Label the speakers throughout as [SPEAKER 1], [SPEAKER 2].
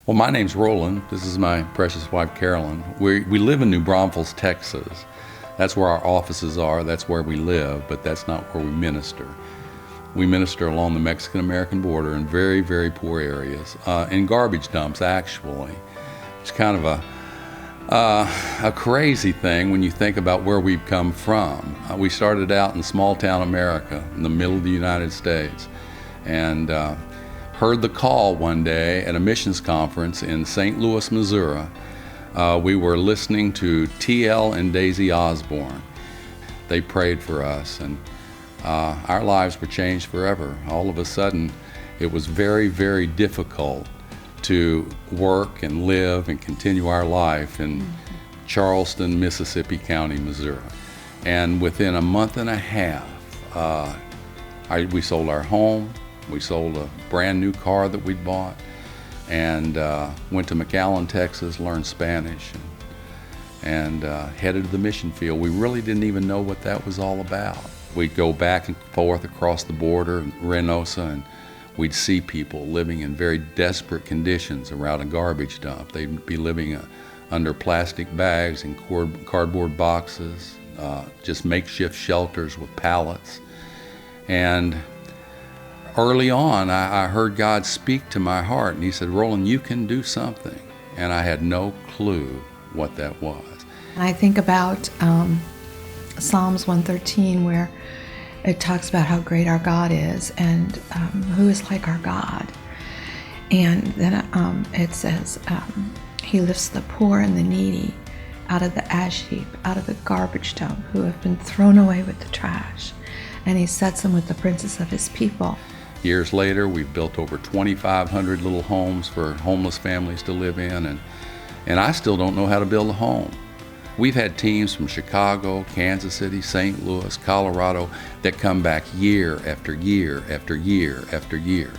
[SPEAKER 1] Well, my name's Roland. This is my precious wife, Carolyn. We live in New Braunfels, Texas. That's where our offices are. That's where we live, but that's not where we minister. We minister along the Mexican-American border in very, very poor areas, in garbage dumps, actually. It's kind of a crazy thing when you think about where we've come from. We started out in small-town America, in the middle of the United States, and heard the call one day at a missions conference in St. Louis, Missouri. We were listening to T.L. and Daisy Osborne. They prayed for us, and our lives were changed forever. All of a sudden, it was very, very difficult to work and live and continue our life in Charleston, Mississippi County, Missouri. And within a month and a half, we sold our home. We sold a brand new car that we'd bought, and went to McAllen, Texas, learned Spanish, and headed to the mission field. We really didn't even know what that was all about. We'd go back and forth across the border in Reynosa, and we'd see people living in very desperate conditions around a garbage dump. They'd be living under plastic bags and cardboard boxes, just makeshift shelters with pallets. And early on, I heard God speak to my heart, and he said, "Roland, you can do something." And I had no clue what that was.
[SPEAKER 2] I think about Psalms 113, where it talks about how great our God is and who is like our God. And then it says, he lifts the poor and the needy out of the ash heap, out of the garbage dump, who have been thrown away with the trash. And he sets them with the princes of his people.
[SPEAKER 1] Years later, we've built over 2,500 little homes for homeless families to live in, and I still don't know how to build a home. We've had teams from Chicago, Kansas City, St. Louis, Colorado that come back year after year after year after year.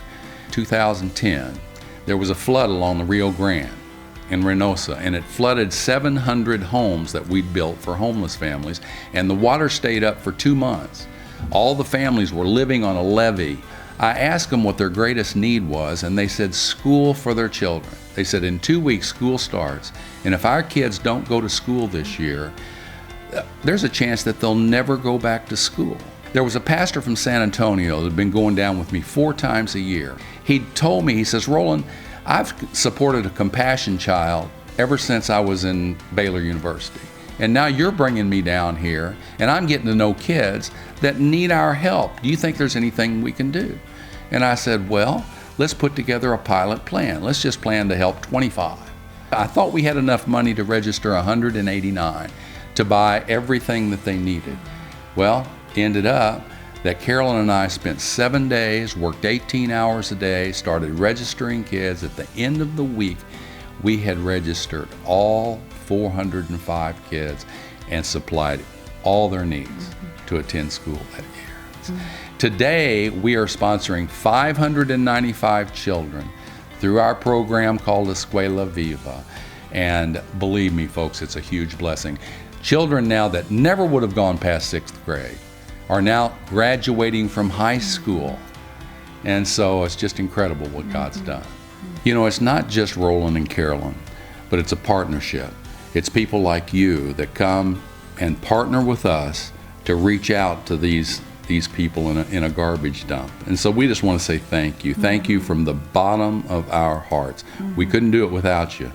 [SPEAKER 1] 2010, there was a flood along the Rio Grande in Reynosa, and it flooded 700 homes that we'd built for homeless families, and the water stayed up for 2 months. All the families were living on a levee. I asked them what their greatest need was, and they said school for their children. They said in 2 weeks school starts, and if our kids don't go to school this year, there's a chance that they'll never go back to school. There was a pastor from San Antonio that had been going down with me 4 times a year. He told me, he says, "Roland, I've supported a compassion child ever since I was in Baylor University. And now you're bringing me down here, and I'm getting to know kids that need our help. Do you think there's anything we can do?" And I said, "Well, let's put together a pilot plan. Let's just plan to help 25. I thought we had enough money to register 189 to buy everything that they needed. Well, ended up that Carolyn and I spent 7 days, worked 18 hours a day, started registering kids. At the end of the week, we had registered all 405 kids and supplied all their needs to attend school that year. Today, we are sponsoring 595 children through our program called Escuela Viva. And believe me, folks, it's a huge blessing. Children now that never would have gone past 6th grade are now graduating from high school. And so it's just incredible what God's done. You know, it's not just Roland and Carolyn, but it's a partnership. It's people like you that come and partner with us to reach out to these people in a garbage dump. And so we just want to say thank you. Thank you from the bottom of our hearts. We couldn't do it without you.